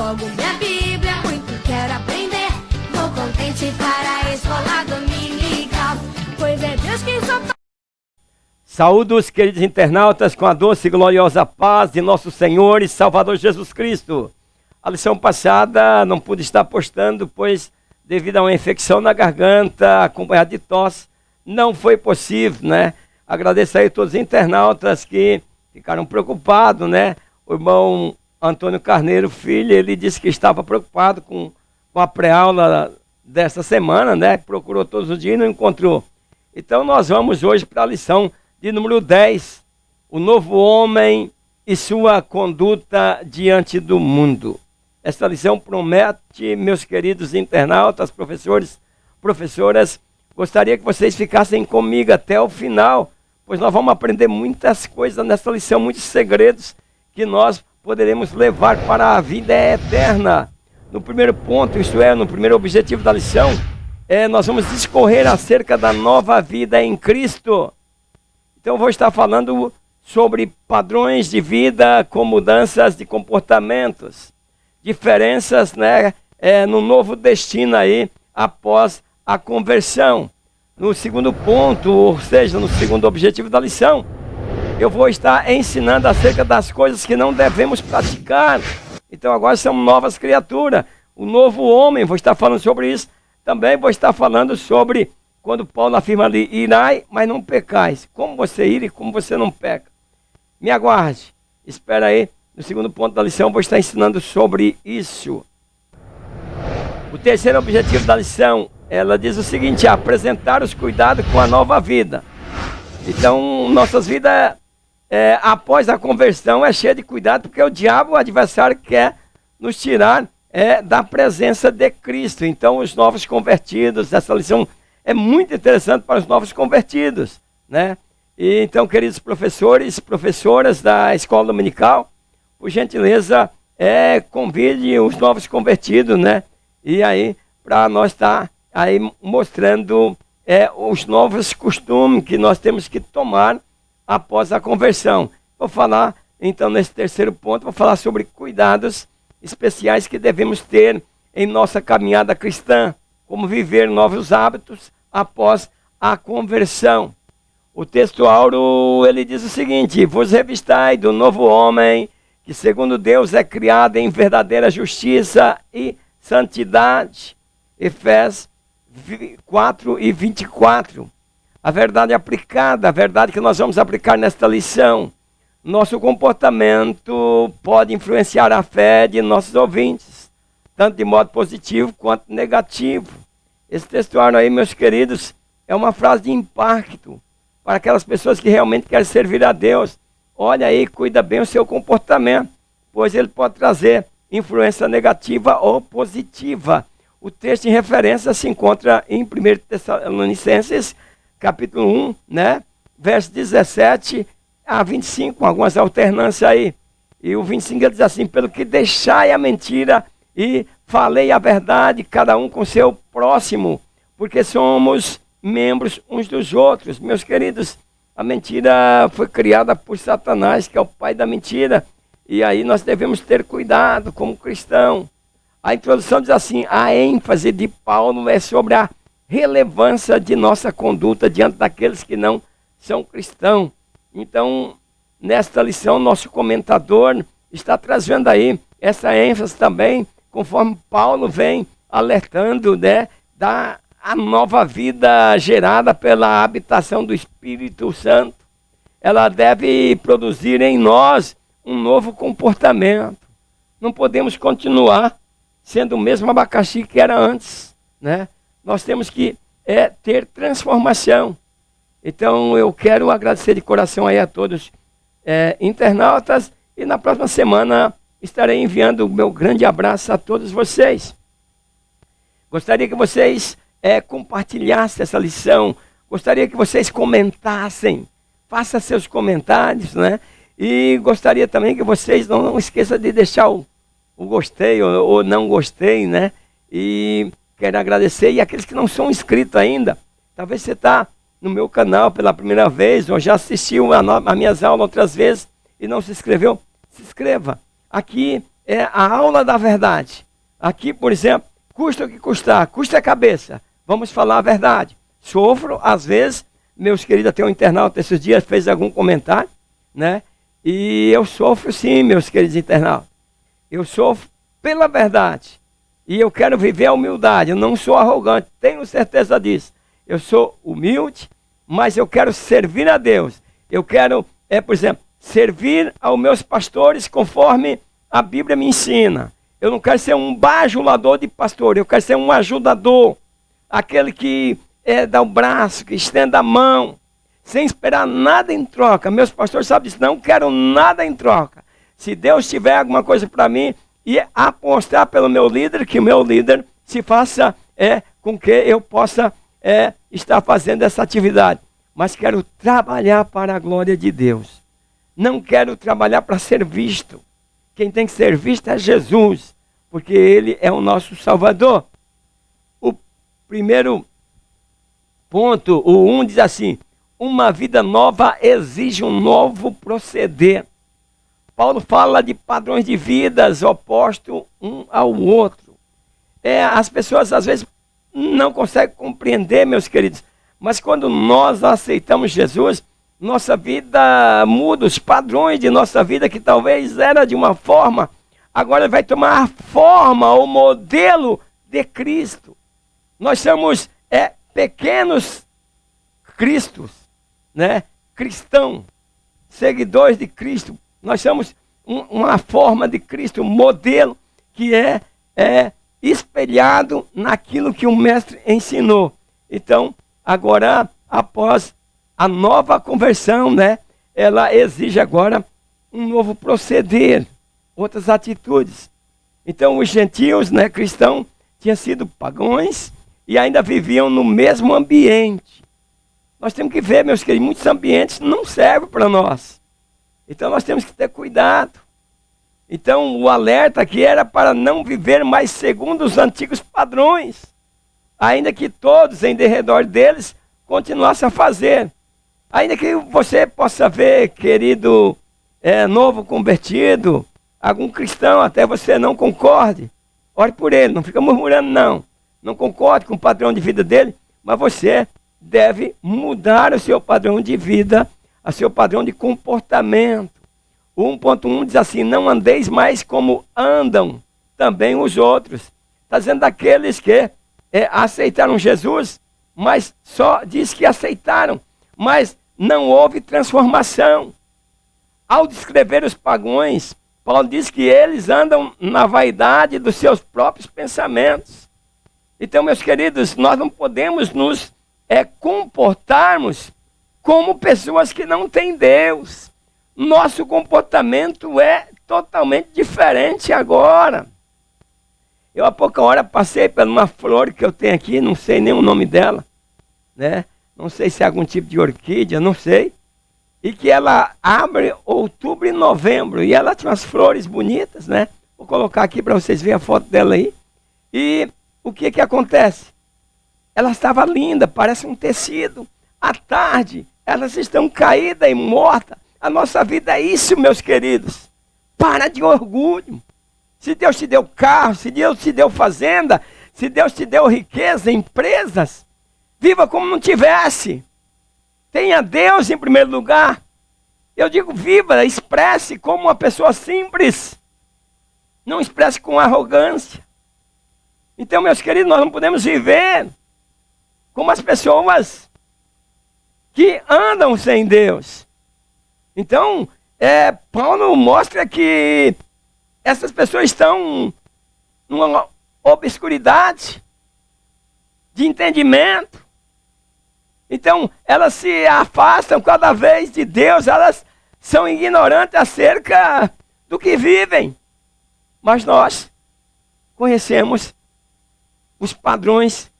logo minha Bíblia, muito quero aprender. Vou contente para a escola dominical, pois é Deus quem só faz. Saúde os queridos internautas com a doce e gloriosa paz de nosso Senhor e Salvador Jesus Cristo. A lição passada não pude estar postando, pois devido a uma infecção na garganta, acompanhada de tosse, não foi possível, né? Agradeço aí a todos os internautas que ficaram preocupados, né? O irmão Antônio Carneiro Filho, ele disse que estava preocupado com a pré-aula dessa semana, né? Procurou todos os dias e não encontrou. Então nós vamos hoje para a lição de número 10, o novo homem e sua conduta diante do mundo. Esta lição promete, meus queridos internautas, professores, professoras, gostaria que vocês ficassem comigo até o final, pois nós vamos aprender muitas coisas nessa lição, muitos segredos que nós poderemos levar para a vida eterna. No primeiro ponto, isto é, no primeiro objetivo da lição, nós vamos discorrer acerca da nova vida em Cristo. Então eu vou estar falando sobre padrões de vida com mudanças de comportamentos, diferenças, né, no novo destino aí após a conversão. No segundo ponto, ou seja, no segundo objetivo da lição, eu vou estar ensinando acerca das coisas que não devemos praticar. Então agora somos novas criaturas, o novo homem, vou estar falando sobre isso. Também vou estar falando sobre quando Paulo afirma ali, irai, mas não pecais. Como você ir e como você não peca. Me aguarde. Espera aí. No segundo ponto da lição, vou estar ensinando sobre isso. O terceiro objetivo da lição, ela diz o seguinte, apresentar os cuidados com a nova vida. Então, nossas vidas, após a conversão, é cheia de cuidado, porque o diabo, o adversário, quer nos tirar da presença de Cristo. Então, os novos convertidos, essa lição é muito interessante para os novos convertidos, né? E então, queridos professores, professoras da escola dominical, por gentileza, convide os novos convertidos, né? E aí, para nós estar aí mostrando os novos costumes que nós temos que tomar após a conversão. Vou falar, então, nesse terceiro ponto, vou falar sobre cuidados especiais que devemos ter em nossa caminhada cristã, como viver novos hábitos após a conversão. O texto áureo, ele diz o seguinte, vos revistai do novo homem, que segundo Deus é criado em verdadeira justiça e santidade. Efésios 4:24. A verdade aplicada, a verdade que nós vamos aplicar nesta lição. Nosso comportamento pode influenciar a fé de nossos ouvintes, tanto de modo positivo quanto negativo. Esse textuário aí, meus queridos, é uma frase de impacto para aquelas pessoas que realmente querem servir a Deus. Olha aí, cuida bem o seu comportamento, pois ele pode trazer influência negativa ou positiva. O texto em referência se encontra em 1 Tessalonicenses, capítulo 1, né? Verso 17 a 25, com algumas alternâncias aí. E o 25 ele diz assim, pelo que deixai a mentira e falei a verdade, cada um com seu próximo, porque somos membros uns dos outros. Meus queridos, a mentira foi criada por Satanás, que é o pai da mentira, e aí nós devemos ter cuidado como cristão. A introdução diz assim, a ênfase de Paulo é sobre a relevância de nossa conduta diante daqueles que não são cristãos. Então, nesta lição, nosso comentador está trazendo aí essa ênfase também, conforme Paulo vem alertando, né, da a nova vida gerada pela habitação do Espírito Santo. Ela deve produzir em nós um novo comportamento. Não podemos continuar sendo o mesmo abacaxi que era antes, né? Nós temos que ter transformação. Então eu quero agradecer de coração aí a todos internautas e na próxima semana estarei enviando o meu grande abraço a todos vocês. Gostaria que vocês compartilhassem essa lição, gostaria que vocês comentassem, façam seus comentários, né? E gostaria também que vocês não esqueçam de deixar o gostei ou não gostei, né? E quero agradecer, e aqueles que não são inscritos ainda, talvez você está no meu canal pela primeira vez, ou já assistiu a minhas aulas outras vezes e não se inscreveu, se inscreva. Aqui é a aula da verdade. Aqui, por exemplo, custa o que custar, custa a cabeça. Vamos falar a verdade. Sofro, às vezes, meus queridos, até um internauta esses dias fez algum comentário, né? E eu sofro sim, meus queridos internautas. Eu sofro pela verdade. E eu quero viver a humildade. Eu não sou arrogante, tenho certeza disso. Eu sou humilde, mas eu quero servir a Deus. Eu quero, por exemplo, servir aos meus pastores conforme a Bíblia me ensina. Eu não quero ser um bajulador de pastor, eu quero ser um ajudador. Aquele que dá o braço, que estende a mão, sem esperar nada em troca. Meus pastores sabem disso, não quero nada em troca. Se Deus tiver alguma coisa para mim, e apostar pelo meu líder, que o meu líder se faça com que eu possa estar fazendo essa atividade. Mas quero trabalhar para a glória de Deus. Não quero trabalhar para ser visto. Quem tem que ser visto é Jesus, porque Ele é o nosso Salvador. O primeiro ponto, o 1 diz assim: uma vida nova exige um novo proceder. Paulo fala de padrões de vidas opostos um ao outro. As pessoas às vezes não conseguem compreender, meus queridos, mas quando nós aceitamos Jesus, nossa vida muda, os padrões de nossa vida, que talvez era de uma forma, agora vai tomar a forma, o modelo de Cristo. Nós somos pequenos cristos, né? Cristão, seguidores de Cristo. Nós somos uma forma de Cristo, um modelo que é espelhado naquilo que o Mestre ensinou. Então, agora, após a nova conversão, né, ela exige agora um novo proceder, outras atitudes. Então, os gentios, né, cristãos, tinham sido pagãos e ainda viviam no mesmo ambiente. Nós temos que ver, meus queridos, muitos ambientes não servem para nós. Então nós temos que ter cuidado. Então o alerta aqui era para não viver mais segundo os antigos padrões, ainda que todos em derredor deles continuassem a fazer. Ainda que você possa ver, querido novo convertido, algum cristão, até você não concorde, ore por ele, não fica murmurando não. Não concorde com o padrão de vida dele, mas você deve mudar o seu padrão de vida, a seu padrão de comportamento. O 1.1 diz assim: não andeis mais como andam também os outros. Está dizendo daqueles que aceitaram Jesus, mas só diz que aceitaram, mas não houve transformação. Ao descrever os pagãos, Paulo diz que eles andam na vaidade dos seus próprios pensamentos. Então, meus queridos, nós não podemos nos comportarmos como pessoas que não têm Deus. Nosso comportamento é totalmente diferente agora. Eu há pouca hora passei por uma flor que eu tenho aqui, não sei nem o nome dela, né? Não sei se é algum tipo de orquídea, não sei. E que ela abre outubro e novembro, e ela tinha umas flores bonitas, né? Vou colocar aqui para vocês verem a foto dela aí. E o que acontece? Ela estava linda, parece um tecido. À tarde, elas estão caídas e mortas. A nossa vida é isso, meus queridos. Para de orgulho. Se Deus te deu carro, se Deus te deu fazenda, se Deus te deu riqueza, empresas, viva como não tivesse. Tenha Deus em primeiro lugar. Eu digo viva, expresse como uma pessoa simples. Não expresse com arrogância. Então, meus queridos, nós não podemos viver como as pessoas que andam sem Deus. Então, Paulo mostra que essas pessoas estão numa obscuridade de entendimento. Então, elas se afastam cada vez de Deus, elas são ignorantes acerca do que vivem. Mas nós conhecemos os padrões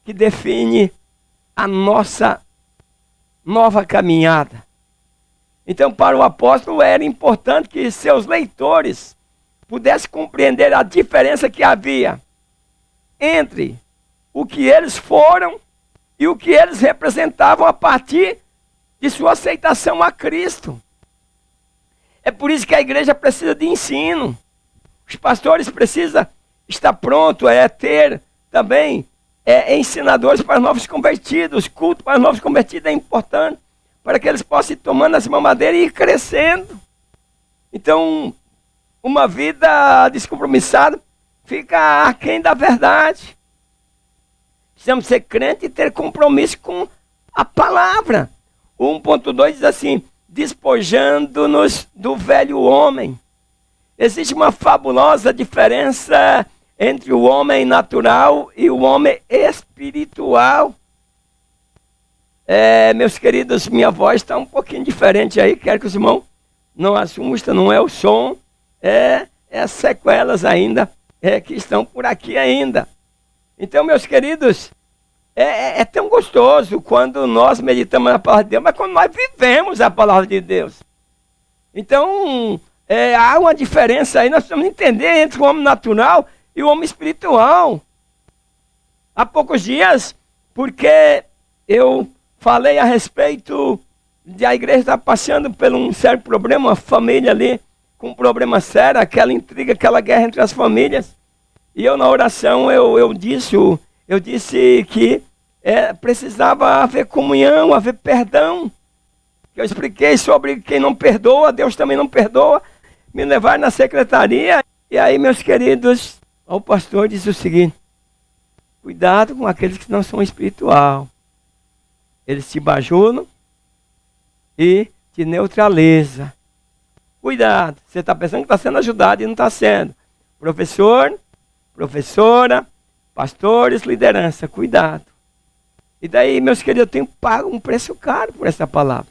que definem a nossa nova caminhada. Então, para o apóstolo era importante que seus leitores pudessem compreender a diferença que havia entre o que eles foram e o que eles representavam a partir de sua aceitação a Cristo. É por isso que a igreja precisa de ensino. Os pastores precisam estar prontos, ter também ensinadores para novos convertidos. Culto para novos convertidos é importante, para que eles possam ir tomando as mamadeiras e ir crescendo. Então, uma vida descompromissada fica aquém da verdade. Precisamos ser crentes e ter compromisso com a palavra. O 1.2 diz assim: despojando-nos do velho homem. Existe uma fabulosa diferença entre o homem natural e o homem espiritual. Meus queridos, minha voz está um pouquinho diferente aí. Quero que os irmãos não assustem, não é o som, as sequelas ainda que estão por aqui ainda. Então, meus queridos, é tão gostoso quando nós meditamos na palavra de Deus, mas quando nós vivemos a palavra de Deus. Então, há uma diferença aí, nós precisamos entender entre o homem natural e o homem espiritual. Há poucos dias, porque eu falei a respeito de a igreja estar passando por um sério problema, uma família ali com um problema sério, aquela intriga, aquela guerra entre as famílias. E eu na oração, eu disse que precisava haver comunhão, haver perdão. Eu expliquei sobre quem não perdoa, Deus também não perdoa. Me levaram na secretaria. E aí, meus queridos, o pastor disse o seguinte: cuidado com aqueles que não são espiritual. Eles te bajulam e te neutralizam. Cuidado, você está pensando que está sendo ajudado e não está sendo. Professor, professora, pastores, liderança, cuidado. E daí, meus queridos, eu tenho pago um preço caro por essa palavra.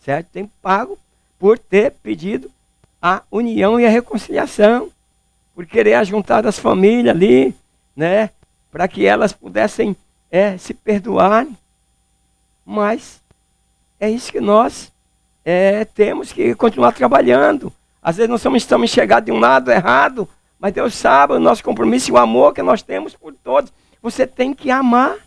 Certo? Tenho pago por ter pedido a união e a reconciliação. Por querer ajuntar as famílias ali, né? Para que elas pudessem se perdoarem. Mas é isso que nós temos que continuar trabalhando. Às vezes nós estamos chegados de um lado errado, mas Deus sabe o nosso compromisso e o amor que nós temos por todos. Você tem que amar.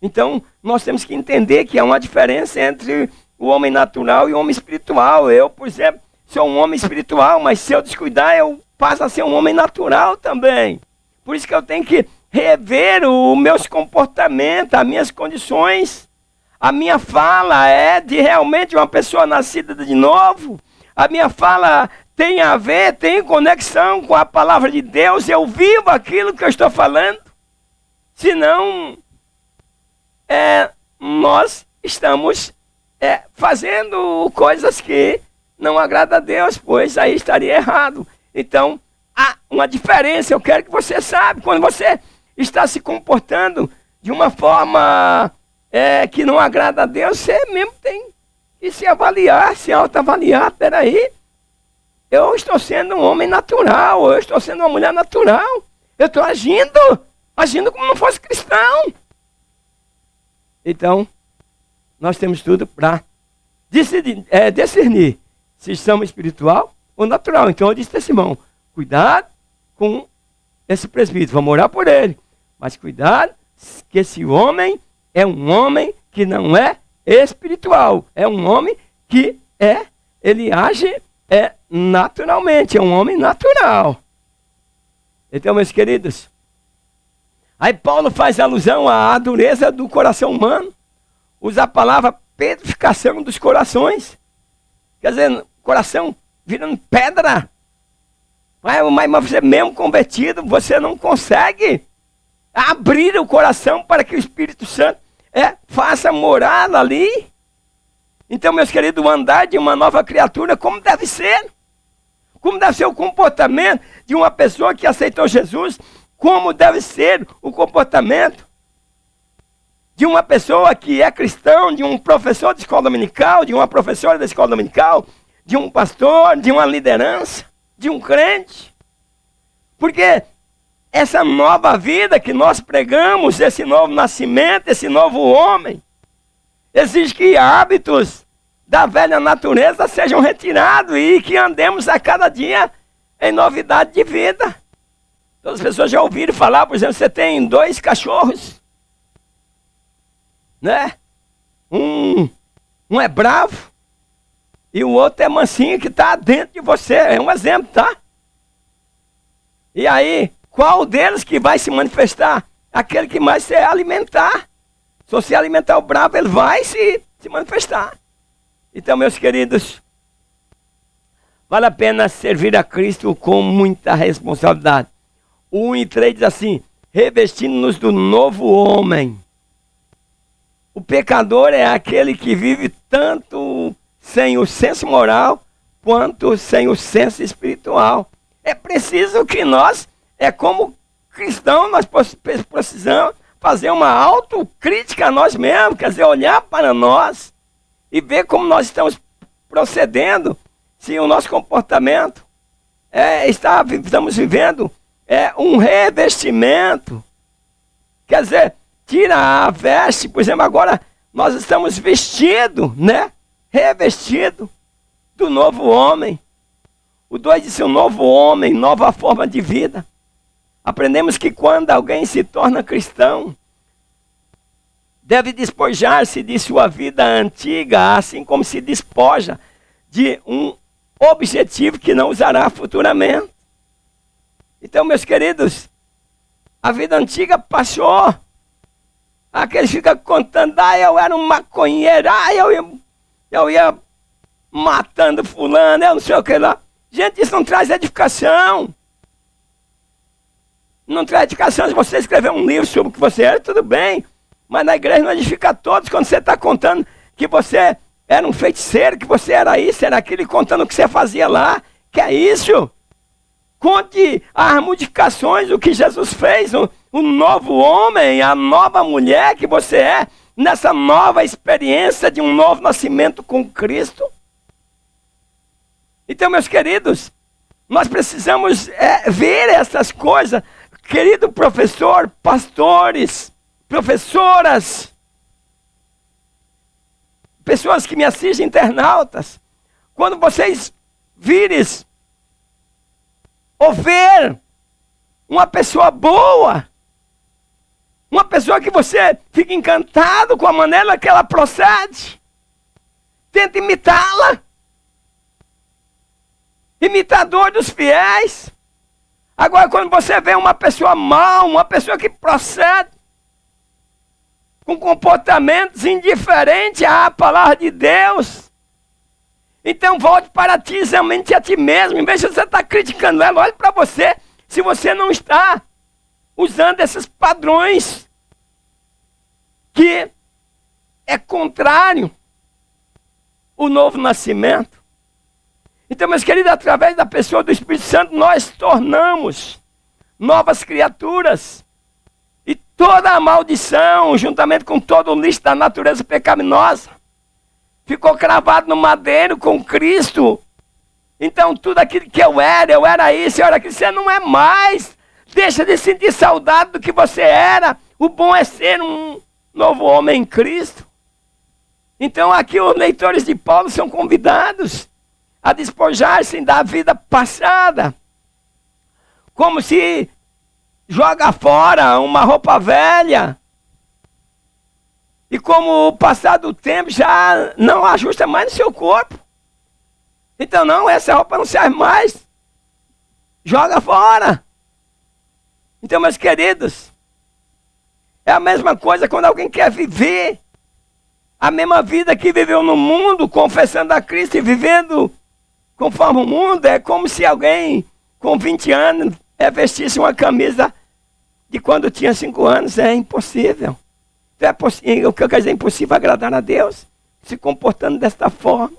Então, nós temos que entender que há uma diferença entre o homem natural e o homem espiritual. Eu, por exemplo, sou um homem espiritual, mas se eu descuidar, eu passo a ser um homem natural também. Por isso que eu tenho que rever os meus comportamentos, as minhas condições. A minha fala é de realmente uma pessoa nascida de novo. A minha fala tem a ver, tem conexão com a palavra de Deus. Eu vivo aquilo que eu estou falando. Senão, nós estamos fazendo coisas que não agradam a Deus, pois aí estaria errado. Então, há uma diferença, eu quero que você saiba. Quando você está se comportando de uma forma que não agrada a Deus, você mesmo tem que se avaliar, se autoavaliar. Peraí, eu estou sendo um homem natural, eu estou sendo uma mulher natural. Eu estou agindo como não fosse cristão. Então, nós temos tudo para discernir se estamos espiritual ou natural. Então eu disse a Simão: cuidado com esse presbítero, vamos orar por ele. Mas cuidado, que esse homem é um homem que não é espiritual. É um homem que ele age naturalmente, é um homem natural. Então, meus queridos, aí Paulo faz alusão à dureza do coração humano. Usa a palavra petrificação dos corações. Quer dizer, coração virando pedra. Mas você mesmo convertido, você não consegue abrir o coração para que o Espírito Santo faça morada ali. Então, meus queridos, o andar de uma nova criatura, como deve ser? Como deve ser o comportamento de uma pessoa que aceitou Jesus? Como deve ser o comportamento de uma pessoa que é cristão, de um professor de escola dominical, de uma professora da escola dominical, de um pastor, de uma liderança, de um crente? Porque essa nova vida que nós pregamos, esse novo nascimento, esse novo homem, exige que hábitos da velha natureza sejam retirados e que andemos a cada dia em novidade de vida. Todas as pessoas já ouviram falar, por exemplo, você tem 2 cachorros, né? Um é bravo e o outro é mansinho que está dentro de você. É um exemplo, tá? E aí, qual deles que vai se manifestar? Aquele que mais se alimentar. Se você alimentar o bravo, ele vai se manifestar. Então, meus queridos, vale a pena servir a Cristo com muita responsabilidade. O 1:3 diz assim: revestindo-nos do novo homem. O pecador é aquele que vive tanto sem o senso moral, quanto sem o senso espiritual. É preciso que nós, como cristãos, nós precisamos fazer uma autocrítica a nós mesmos, quer dizer, olhar para nós e ver como nós estamos procedendo, se o nosso comportamento estamos vivendo um revestimento. Quer dizer, tira a veste, por exemplo, agora nós estamos vestidos, né? Revestidos do novo homem. O 2 diz: um novo homem, nova forma de vida. Aprendemos que quando alguém se torna cristão, deve despojar-se de sua vida antiga, assim como se despoja de um objetivo que não usará futuramente. Então, meus queridos, a vida antiga passou. Aqueles ficam contando: eu era um maconheiro, eu ia matando fulano, eu não sei o que lá. Gente, isso não traz edificação. Não traz edificação. Se você escrever um livro sobre o que você era, tudo bem. Mas na igreja não edifica todos quando você está contando que você era um feiticeiro, que você era isso, era aquilo, contando o que você fazia lá. Que é isso? Conte as modificações, o que Jesus fez, o novo homem, a nova mulher que você é, nessa nova experiência de um novo nascimento com Cristo. Então, meus queridos, nós precisamos ver essas coisas. Querido professor, pastores, professoras, pessoas que me assistem, internautas, quando vocês vires ou ver uma pessoa boa, uma pessoa que você fica encantado com a maneira que ela procede, tenta imitá-la. Imitador dos fiéis. Agora, quando você vê uma pessoa mal, uma pessoa que procede com comportamentos indiferentes à palavra de Deus, então volte para ti, examine a ti mesmo. Em vez de você estar criticando ela, olhe para você, se você não está usando esses padrões que é contrário ao novo nascimento. Então, meus queridos, através da pessoa do Espírito Santo, nós tornamos novas criaturas. E toda a maldição, juntamente com todo o lixo da natureza pecaminosa, ficou cravado no madeiro com Cristo. Então, tudo aquilo que eu era isso, eu era aquilo, você não é mais. Deixa de sentir saudade do que você era. O bom é ser um novo homem em Cristo. Então, aqui os leitores de Paulo são convidados a despojar-se da vida passada, como se joga fora uma roupa velha, e como o passar do tempo já não ajusta mais no seu corpo. Então não, essa roupa não serve mais, joga fora. Então, meus queridos, é a mesma coisa quando alguém quer viver a mesma vida que viveu no mundo, confessando a Cristo e vivendo conforme o mundo. É como se alguém com 20 anos vestisse uma camisa de quando tinha 5 anos. É impossível. O que eu quero dizer, é impossível agradar a Deus se comportando desta forma.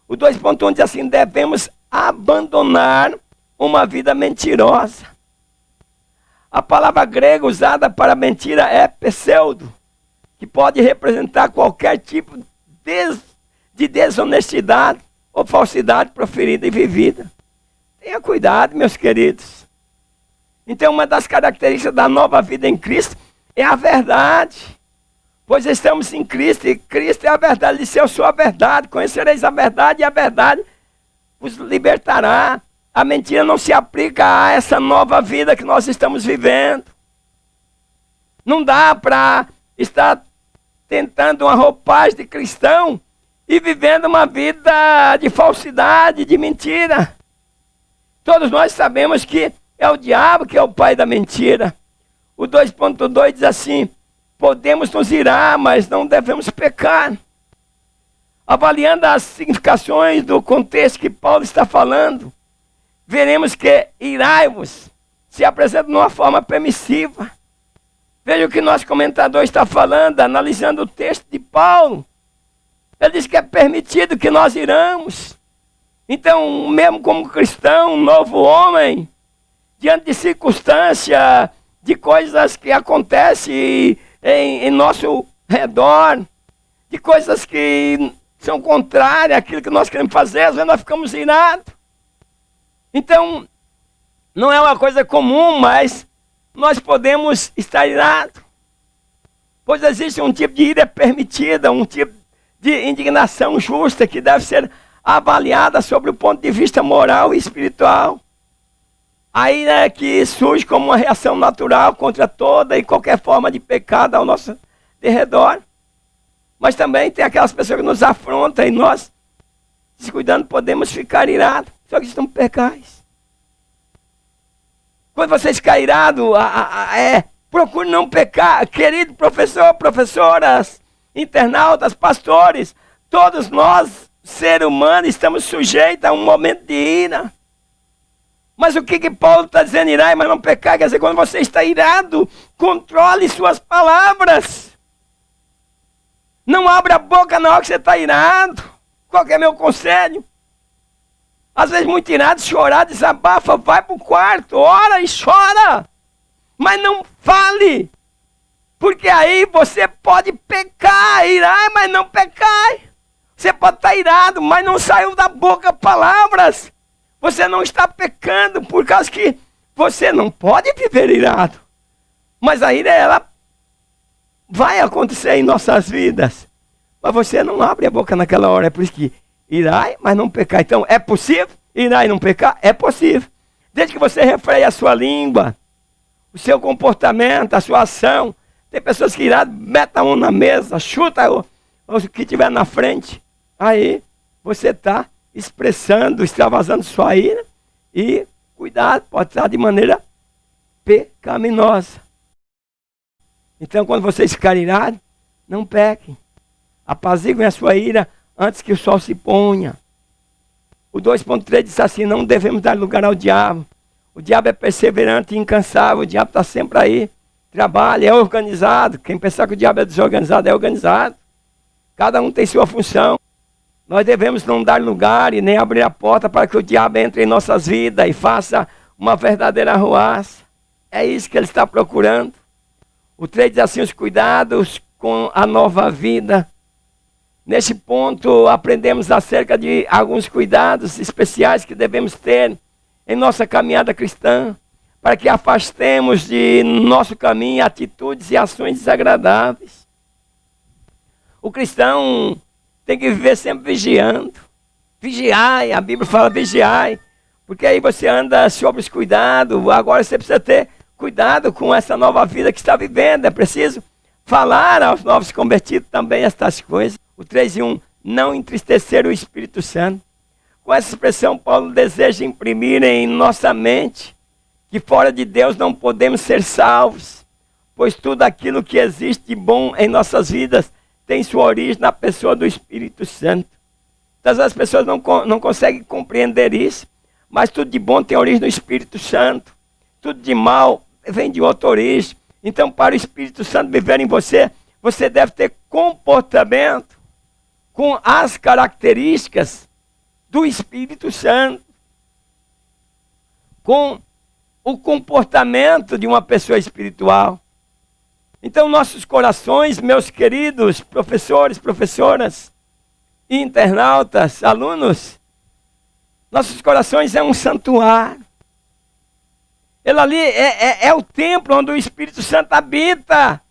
O 2.1 diz assim: devemos abandonar uma vida mentirosa. A palavra grega usada para mentira é pseudo, que pode representar qualquer tipo de desonestidade ou falsidade proferida e vivida. Tenha cuidado, meus queridos. Então, uma das características da nova vida em Cristo é a verdade. Pois estamos em Cristo, e Cristo é a verdade. Ele disse: eu sou a verdade, conhecereis a verdade, e a verdade os libertará. A mentira não se aplica a essa nova vida que nós estamos vivendo. Não dá para estar tentando uma roupagem de cristão e vivendo uma vida de falsidade, de mentira. Todos nós sabemos que É o diabo que é o pai da mentira. O 2.2 diz assim: podemos nos irar, mas não devemos pecar. Avaliando as significações do contexto que Paulo está falando, veremos que irai-vos se apresenta de uma forma permissiva. Veja o que nosso comentador está falando, analisando o texto de Paulo. Ele diz que é permitido que nós iramos. Então, mesmo como cristão, um novo homem, diante de circunstâncias, de coisas que acontecem em nosso redor, de coisas que são contrárias àquilo que nós queremos fazer, às vezes nós ficamos irados. Então, não é uma coisa comum, mas nós podemos estar irados. Pois existe um tipo de ira permitida, um tipo de indignação justa que deve ser avaliada sobre o ponto de vista moral e espiritual. A ira que surge como uma reação natural contra toda e qualquer forma de pecado ao nosso derredor. Mas também tem aquelas pessoas que nos afrontam e nós, descuidando, podemos ficar irados. Só que estamos pecais. Quando você ficar irado, procure não pecar. Querido professor, professoras, internautas, pastores, todos nós, seres humanos, estamos sujeitos a um momento de ira. Mas o que Paulo está dizendo, irai, mas não pecar? Quer dizer, quando você está irado, controle suas palavras. Não abra a boca na hora que você está irado. Qual que é meu conselho? Às vezes muito irado, chorar, desabafa, vai para o quarto, ora e chora. Mas não fale. Porque aí você pode pecar, irai, mas não pecar. Você pode estar irado, mas não saiu da boca palavras. Você não está pecando por causa que você não pode viver irado. Mas a ira, ela vai acontecer em nossas vidas. Mas você não abre a boca naquela hora. É por isso que irai, mas não pecar. Então, é possível irar e não pecar? É possível. Desde que você refreie a sua língua, o seu comportamento, a sua ação. Tem pessoas que irado, mete a mão na mesa, chuta o que tiver na frente. Aí, você está expressando, extravasando sua ira. E, cuidado, pode estar de maneira pecaminosa. Então, quando vocês ficarem irados, não pequem. Apaziguem a sua ira antes que o sol se ponha. O 2.3 diz assim: não devemos dar lugar ao diabo. O diabo é perseverante e incansável. O diabo está sempre aí. Trabalha, é organizado. Quem pensar que o diabo é desorganizado, é organizado. Cada um tem sua função. Nós devemos não dar lugar e nem abrir a porta para que o diabo entre em nossas vidas e faça uma verdadeira arruaça. É isso que ele está procurando. O 3 diz assim: os cuidados com a nova vida. Neste ponto, aprendemos acerca de alguns cuidados especiais que devemos ter em nossa caminhada cristã, para que afastemos de nosso caminho atitudes e ações desagradáveis. O cristão tem que viver sempre vigiando. Vigiai, a Bíblia fala vigiai, porque aí você anda sobre os cuidados. Agora você precisa ter cuidado com essa nova vida que está vivendo. É preciso falar aos novos convertidos também estas coisas. O 3:1, não entristecer o Espírito Santo. Com essa expressão, Paulo deseja imprimir em nossa mente que fora de Deus não podemos ser salvos, pois tudo aquilo que existe de bom em nossas vidas tem sua origem na pessoa do Espírito Santo. Às vezes as pessoas não conseguem compreender isso, mas tudo de bom tem origem no Espírito Santo. Tudo de mal vem de outra origem. Então, para o Espírito Santo viver em você, você deve ter comportamento com as características do Espírito Santo, com o comportamento de uma pessoa espiritual. Então, nossos corações, meus queridos professores, professoras, internautas, alunos, nossos corações é um santuário. Ele ali é o templo onde o Espírito Santo habita.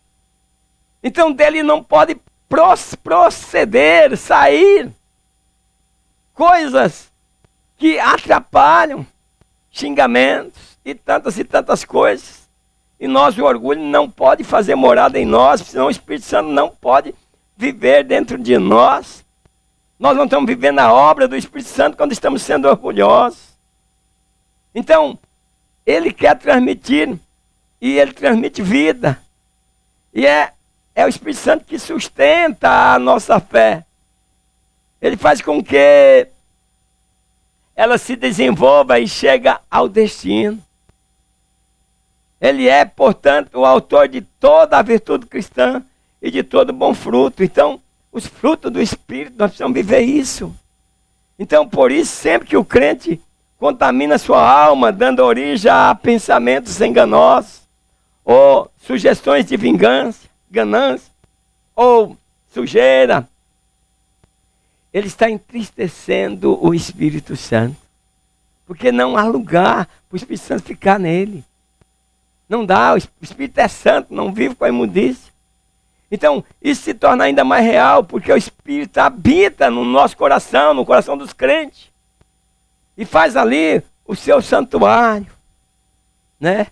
Então, dele não pode proceder, sair coisas que atrapalham, xingamentos e tantas coisas. E o orgulho não pode fazer morada em nós, senão o Espírito Santo não pode viver dentro de nós. Nós não estamos vivendo a obra do Espírito Santo quando estamos sendo orgulhosos. Então, ele quer transmitir, e ele transmite vida. E é o Espírito Santo que sustenta a nossa fé. Ele faz com que ela se desenvolva e chegue ao destino. Ele é, portanto, o autor de toda a virtude cristã e de todo bom fruto. Então, os frutos do Espírito, nós precisamos viver isso. Então, por isso, sempre que o crente contamina sua alma, dando origem a pensamentos enganosos, ou sugestões de vingança, ganância, ou sujeira, ele está entristecendo o Espírito Santo. Porque não há lugar para o Espírito Santo ficar nele. Não dá, o Espírito é santo, não vive com a imundícia. Então, isso se torna ainda mais real, porque o Espírito habita no nosso coração, no coração dos crentes. E faz ali o seu santuário, né?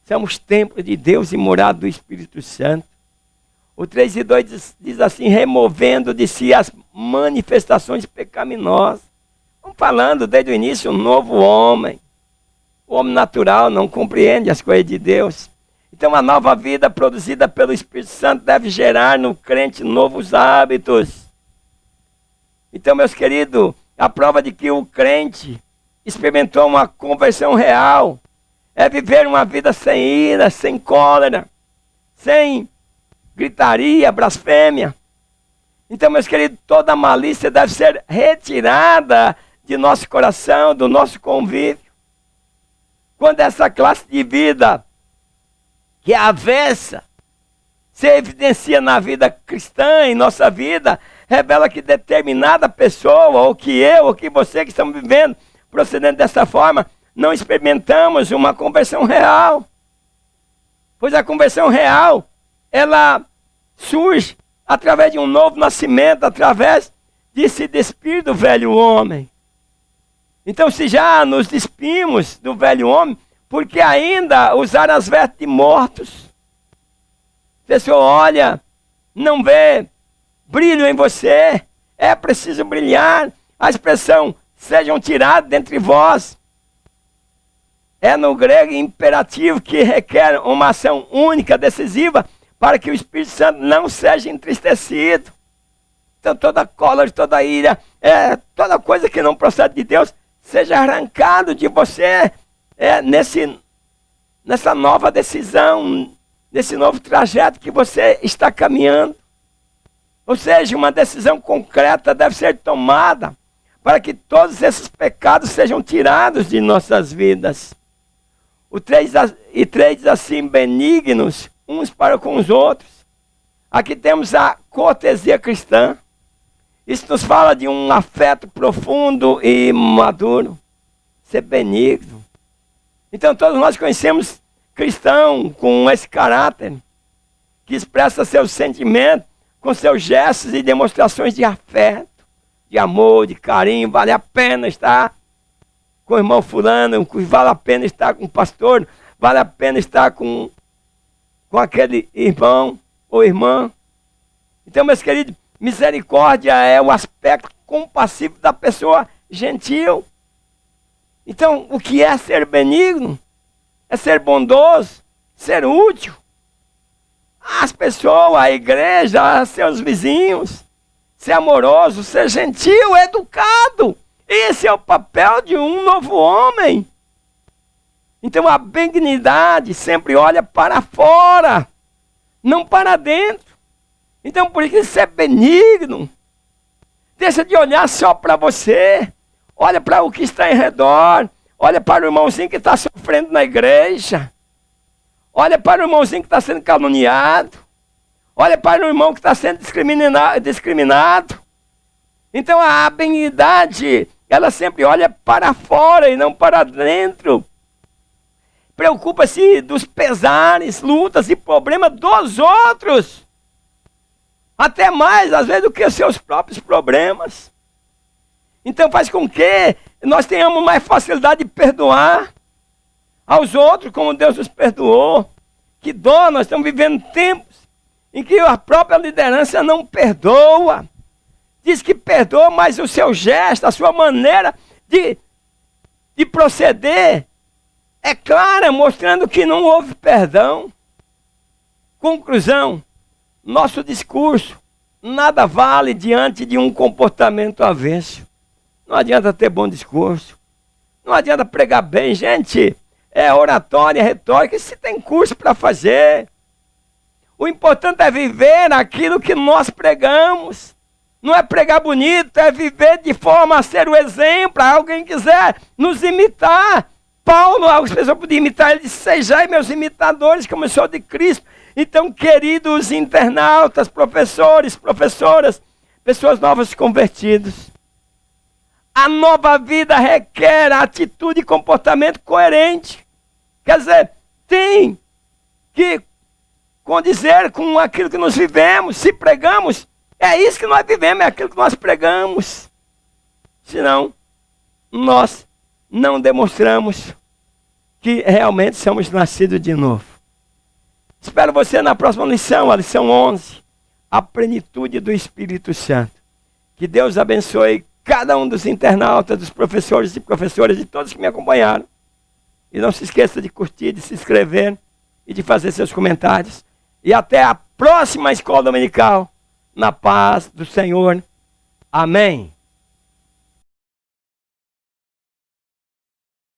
Somos templos de Deus e morada do Espírito Santo. O 3:2 diz assim, removendo de si as manifestações pecaminosas. Estamos falando desde o início, um novo homem. O homem natural não compreende as coisas de Deus. Então a nova vida produzida pelo Espírito Santo deve gerar no crente novos hábitos. Então, meus queridos, a prova de que o crente experimentou uma conversão real é viver uma vida sem ira, sem cólera, sem gritaria, blasfêmia. Então, meus queridos, toda malícia deve ser retirada de nosso coração, do nosso convívio. Quando essa classe de vida, que é avessa, se evidencia na vida cristã, em nossa vida, revela que determinada pessoa, ou que eu, ou que você que estamos vivendo, procedendo dessa forma, não experimentamos uma conversão real. Pois a conversão real, ela surge através de um novo nascimento, através de se despir do velho homem. Então, se já nos despimos do velho homem, por que ainda usar as vestes de mortos? A pessoa olha, não vê brilho em você, é preciso brilhar. A expressão, sejam tirados dentre vós, é no grego imperativo que requer uma ação única, decisiva, para que o Espírito Santo não seja entristecido. Então toda cólera, toda ira, toda coisa que não procede de Deus, seja arrancado de você nessa nova decisão, nesse novo trajeto que você está caminhando. Ou seja, uma decisão concreta deve ser tomada para que todos esses pecados sejam tirados de nossas vidas. O 3 diz assim, benignos uns para com os outros. Aqui temos a cortesia cristã. Isso nos fala de um afeto profundo e maduro. Ser benigno. Então todos nós conhecemos cristão com esse caráter, que expressa seus sentimentos com seus gestos e demonstrações de afeto, de amor, de carinho. Vale a pena estar com o irmão fulano, vale a pena estar com o pastor, vale a pena estar com aquele irmão ou irmã. Então, meus queridos, misericórdia é o aspecto compassivo da pessoa gentil. Então, o que é ser benigno? É ser bondoso, ser útil às pessoas, à igreja, a seus vizinhos, ser amoroso, ser gentil, educado. Esse é o papel de um novo homem. Então a benignidade sempre olha para fora, não para dentro. Então por isso ser benigno. Deixa de olhar só para você. Olha para o que está em redor. Olha para o irmãozinho que está sofrendo na igreja. Olha para o irmãozinho que está sendo caluniado. Olha para o irmão que está sendo discriminado. Então a benignidade, ela sempre olha para fora e não para dentro. Preocupa-se dos pesares, lutas e problemas dos outros. Até mais, às vezes, do que os seus próprios problemas. Então faz com que nós tenhamos mais facilidade de perdoar aos outros, como Deus nos perdoou. Que dó, nós estamos vivendo tempos em que a própria liderança não perdoa. Diz que perdoa, mas o seu gesto, a sua maneira de proceder é clara, mostrando que não houve perdão. Conclusão, nosso discurso nada vale diante de um comportamento avesso. Não adianta ter bom discurso, não adianta pregar bem, gente, é oratória, é retórica, se tem curso para fazer. O importante é viver aquilo que nós pregamos. Não é pregar bonito, é viver de forma a ser o exemplo. Alguém quiser nos imitar. Paulo, as pessoas podiam imitar, ele disse, sejai meus imitadores, como eu sou de Cristo. Então, queridos internautas, professores, professoras, pessoas novas convertidos, a nova vida requer atitude e comportamento coerente. Quer dizer, tem que condizer com aquilo que nós vivemos. Se pregamos, é isso que nós vivemos, é aquilo que nós pregamos. Senão, nós não demonstramos que realmente somos nascidos de novo. Espero você na próxima lição, a lição 11. A plenitude do Espírito Santo. Que Deus abençoe cada um dos internautas, dos professores e professoras, de todos que me acompanharam. E não se esqueça de curtir, de se inscrever e de fazer seus comentários. E até a próxima escola dominical, na paz do Senhor. Amém.